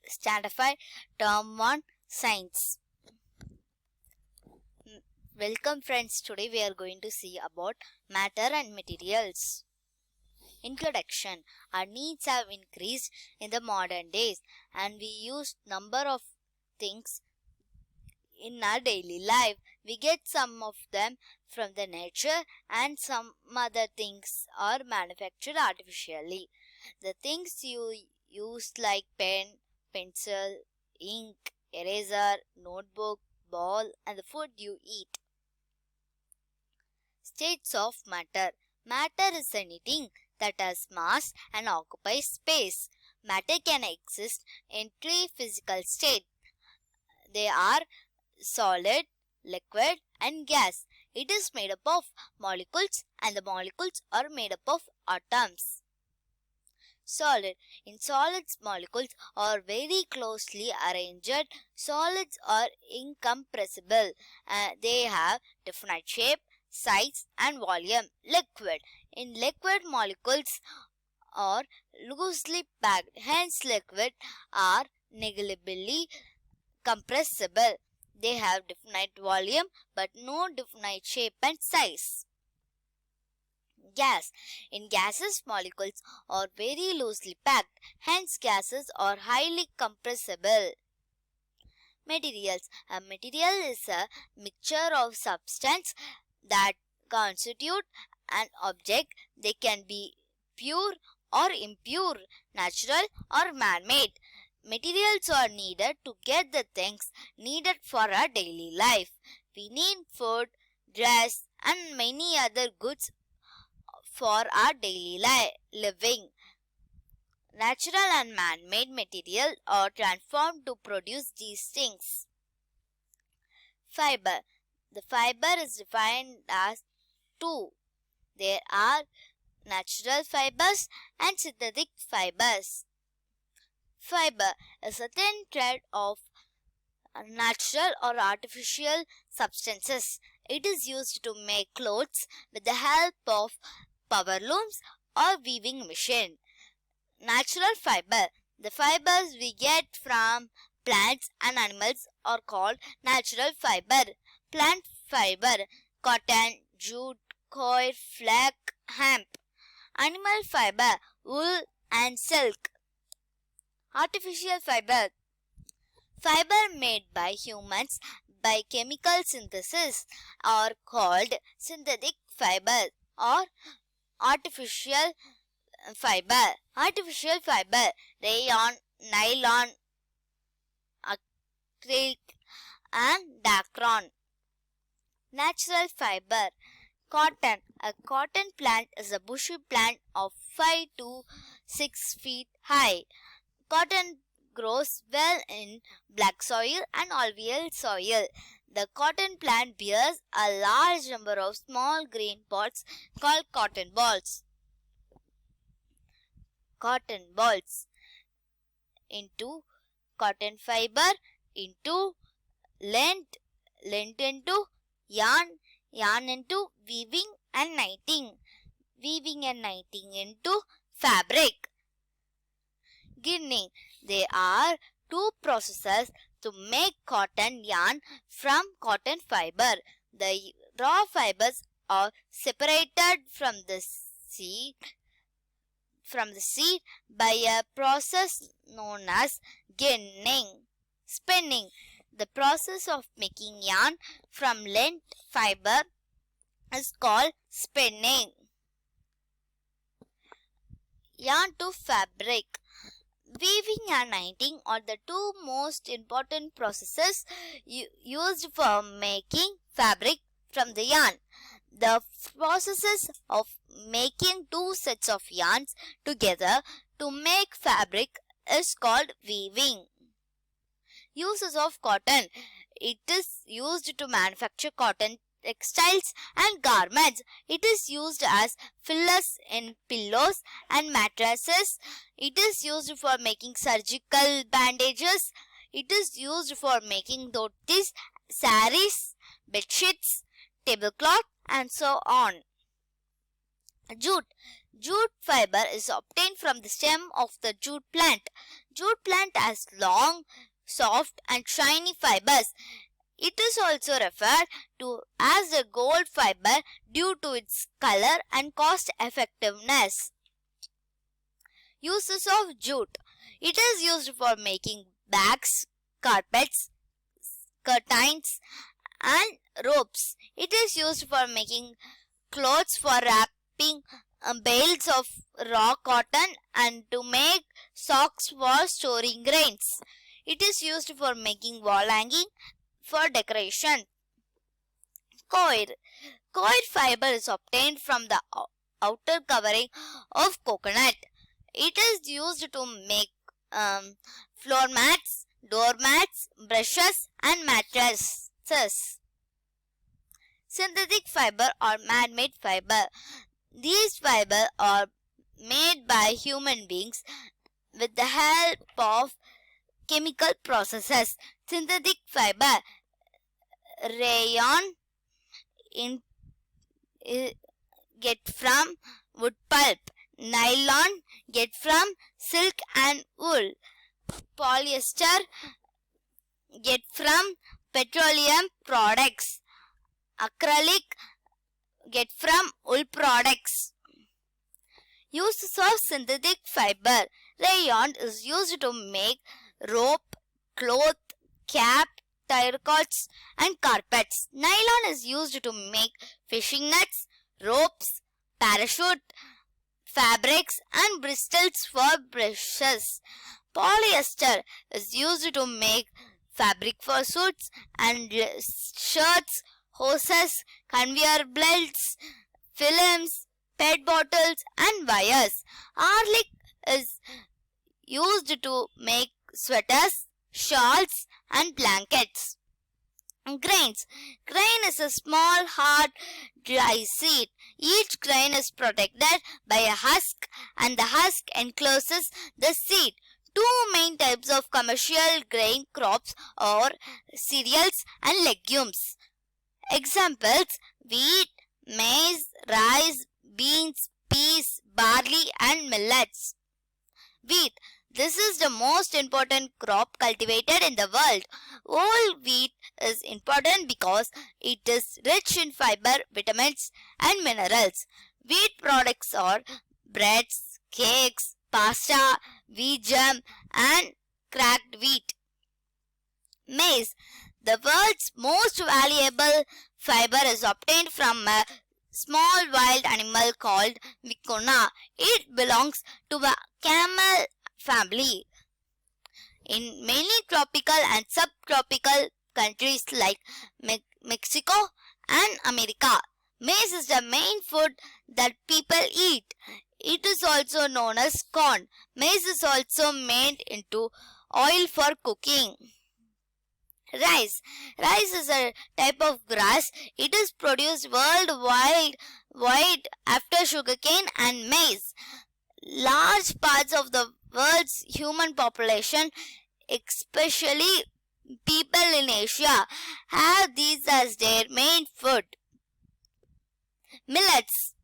Standard Term 1 Science. Welcome friends, today we are going to see about matter and materials. Introduction. Our needs have increased in the modern days and we use number of things in our daily life. We get some of them from the nature and some other things are manufactured artificially. The things you use like pen, pencil, ink, eraser, notebook, ball and the food you eat. States of matter. Matter is anything that has mass and occupies space. Matter can exist in three physical states. They are solid, liquid and gas. It is made up of molecules and the molecules are made up of atoms. Solid. In solids, molecules are very closely arranged. Solids are incompressible. They have definite shape, size and volume. Liquid. In liquid, molecules are loosely packed. Hence, liquid are negligibly compressible. They have definite volume but no definite shape and size. Gas. In gases, molecules are very loosely packed. Hence, gases are highly compressible. Materials. A material is a mixture of substance that constitute an object. They can be pure or impure, natural or man-made. Materials are needed to get the things needed for our daily life. We need food, dress and many other goods for our daily living. Natural and man-made materials are transformed to produce these things. Fiber. The fiber is defined as two. There are natural fibers and synthetic fibers. Fiber is a thin thread of natural or artificial substances. It is used to make clothes with the help of power looms or weaving machine. Natural fiber. The fibers we get from plants and animals are called natural fiber. Plant fiber. Cotton, jute, coir, flax, hemp. Animal fiber. Wool and silk. Artificial fiber. Fiber made by humans by chemical synthesis are called synthetic fiber or artificial fiber. Artificial fiber. Rayon, nylon, acrylic and dacron. Natural fiber. Cotton. A cotton plant is a bushy plant of 5 to 6 feet high. Cotton grows well in black soil and alluvial soil. The cotton plant bears a large number of small green pods called cotton balls. Cotton balls. Into cotton fiber, into lint, lint into yarn, yarn into weaving and knitting, weaving and knitting into fabric. Ginning. There are two processes to make cotton yarn from cotton fiber. The raw fibers are separated from the seed by a process known as ginning. Spinning. The process of making yarn from lint fiber is called spinning. Yarn to fabric. Weaving and knitting are the two most important processes used for making fabric from the yarn. The processes of making two sets of yarns together to make fabric is called weaving. Uses of cotton. It is used to manufacture cotton textiles and garments. It is used as fillers in pillows and mattresses. It is used for making surgical bandages. It is used for making dhotis, saris, bedsheets, tablecloth and so on. Jute. Jute fiber is obtained from the stem of the jute plant. Jute plant has long, soft and shiny fibers. It is also referred to as the gold fiber due to its color and cost effectiveness. Uses of jute. It is used for making bags, carpets, curtains and ropes. It is used for making clothes, for wrapping bales of raw cotton and to make socks for storing grains. It is used for making wall hanging for decoration. Coir. Coir fiber is obtained from the outer covering of coconut. It is used to make floor mats, door mats, brushes and mattresses. Synthetic fiber or man-made fiber. These fibers are made by human beings with the help of chemical processes. Synthetic fiber. Rayon get from wood pulp. Nylon get from silk and wool. Polyester get from petroleum products. Acrylic get from wool products. Uses of synthetic fiber. Rayon is used to make rope, cloth, cap, tire cords and carpets. Nylon is used to make fishing nets, ropes, parachute, fabrics and bristles for brushes. Polyester is used to make fabric for suits and shirts, hoses, conveyor belts, films, PET bottles and wires. Garlic is used to make sweaters, shawls and blankets. Grains. Grain is a small, hard, dry seed. Each grain is protected by a husk and the husk encloses the seed. Two main types of commercial grain crops are cereals and legumes. Examples: wheat, maize, rice, beans, peas, barley and millets. Wheat. This is the most important crop cultivated in the world. Whole wheat is important because it is rich in fiber, vitamins and minerals. Wheat products are breads, cakes, pasta, wheat jam and cracked wheat. Maize. The world's most valuable fiber is obtained from a small wild animal called vicuna. It belongs to the camel family. In many tropical and subtropical countries like Mexico and America, maize is the main food that people eat. It is also known as corn. Maize is also made into oil for cooking. Rice. Rice is a type of grass. It is produced worldwide after sugarcane and maize. Large parts of the world's human population, especially people in Asia, have these as their main food. Millets.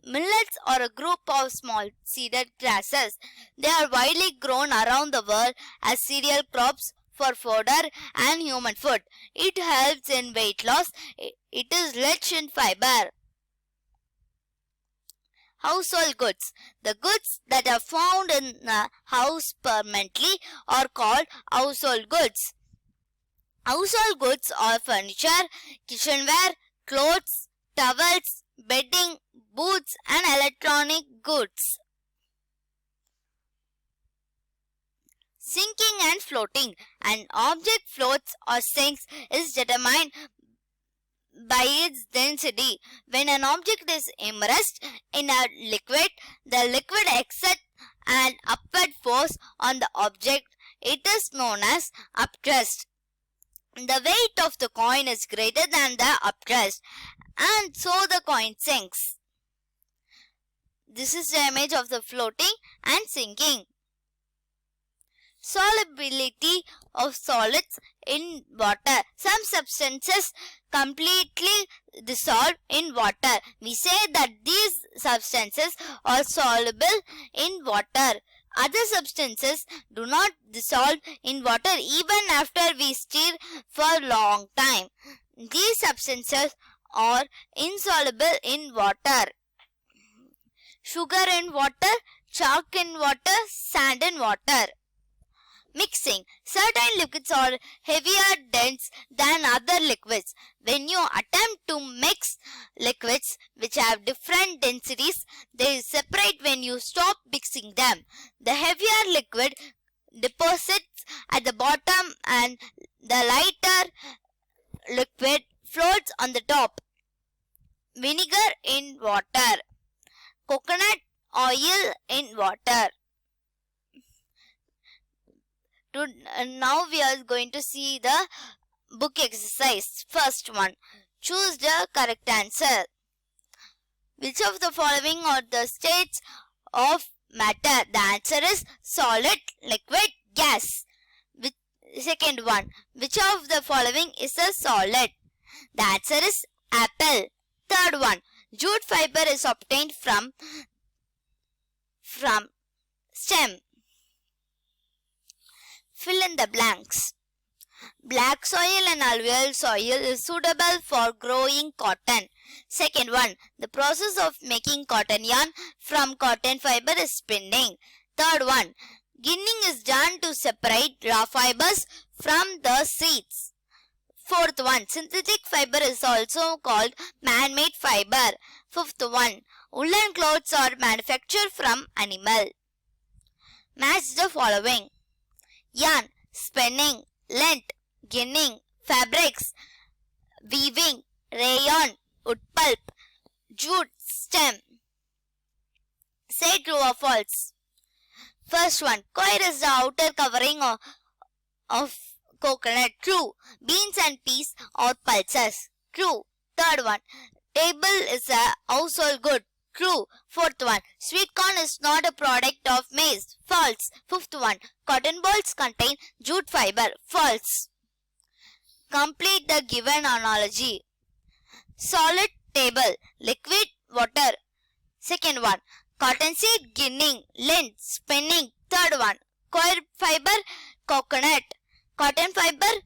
Millets are a group of small seeded grasses. They are widely grown around the world as cereal crops for fodder and human food. It helps in weight loss. It is rich in fiber. Household goods. The goods that are found in the house permanently are called household goods. Household goods are furniture, kitchenware, clothes, towels, bedding, boots and electronic goods. Sinking and floating. An object floats or sinks is determined by its density. When an object is immersed in a liquid, the liquid exerts an upward force on the object. It is known as upthrust. The weight of the coin is greater than the upthrust, and so the coin sinks. This is the image of the floating and sinking. Solubility of solids in water. Some substances completely dissolve in water. We say that these substances are soluble in water. Other substances do not dissolve in water even after we stir for a long time. These substances are insoluble in water. Sugar in water, chalk in water, sand in water. Mixing. Certain liquids are heavier dense than other liquids. When you attempt to mix liquids which have different densities, they separate when you stop mixing them. The heavier liquid deposits at the bottom and the lighter liquid floats on the top. Vinegar in water. Coconut oil in water. Now we are going to see the book exercise. First one. Choose the correct answer. Which of the following are the states of matter? The answer is solid, liquid, gas. Second one. Which of the following is a solid? The answer is apple. Third one. Jute fiber is obtained from stem. Fill in the blanks. Black soil and alluvial soil is suitable for growing cotton. Second one. The process of making cotton yarn from cotton fiber is spinning. Third one. Ginning is done to separate raw fibers from the seeds. Fourth one. Synthetic fiber is also called man-made fiber. Fifth one. Woolen clothes are manufactured from animal. Match the following. Yarn, spinning, lint, ginning, fabrics, weaving, rayon, wood pulp, jute, stem. Say true or false. First one. Coir is the outer covering of coconut. True. Beans and peas are pulses. True. Third one. Table is a household good. True. Fourth one. Sweet corn is not a product of maize. False. Fifth one. Cotton balls contain jute fiber. False. Complete the given analogy. Solid table. Liquid water. Second one. Cottonseed ginning. Lint spinning. Third one. Coir fiber coconut. Cotton fiber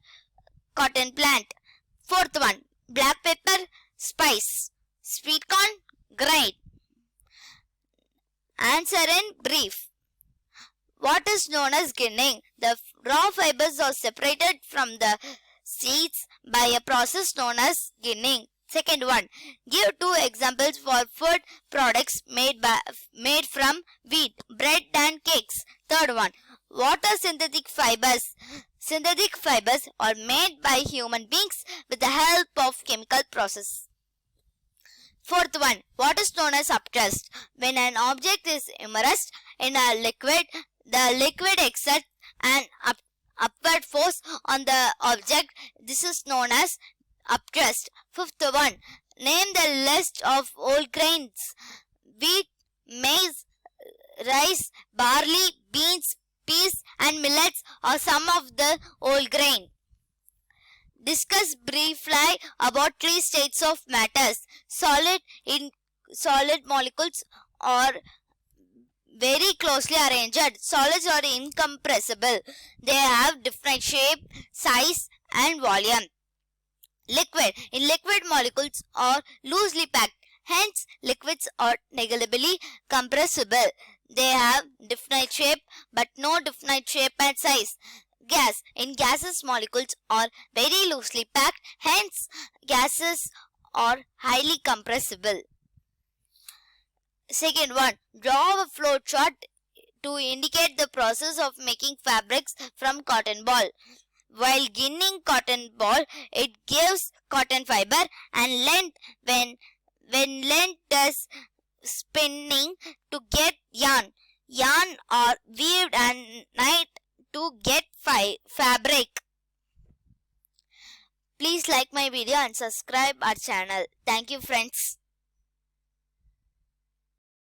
cotton plant. Fourth one. Black pepper spice. Sweet corn grain. Answer in brief. What is known as ginning? The raw fibers are separated from the seeds by a process known as ginning. Second one. Give two examples for food products made from wheat, bread and cakes. Third one. What are synthetic fibers? Synthetic fibers are made by human beings with the help of chemical process. Fourth one. What is known as upthrust? When an object is immersed in a liquid, the liquid exerts an upward force on the object. This is known as upthrust. Fifth one. Name the list of whole grains. Wheat, maize, rice, barley, beans, peas and millets are some of the whole grain. Discuss briefly about three states of matters. Solid molecules are very closely arranged. Solids are incompressible. They have different shape, size and volume. Liquid. In liquid, molecules are loosely packed. Hence, liquids are negligibly compressible. They have definite shape but no definite shape and size. Gas. In gases, molecules are very loosely packed. Hence, gases are highly compressible. Second one. Draw a flow chart to indicate the process of making fabrics from cotton ball. While ginning cotton ball, it gives cotton fiber and length when length does spinning to get yarn. Yarn are weaved and knit to get fabric. Please like my video and subscribe our channel. Thank you friends.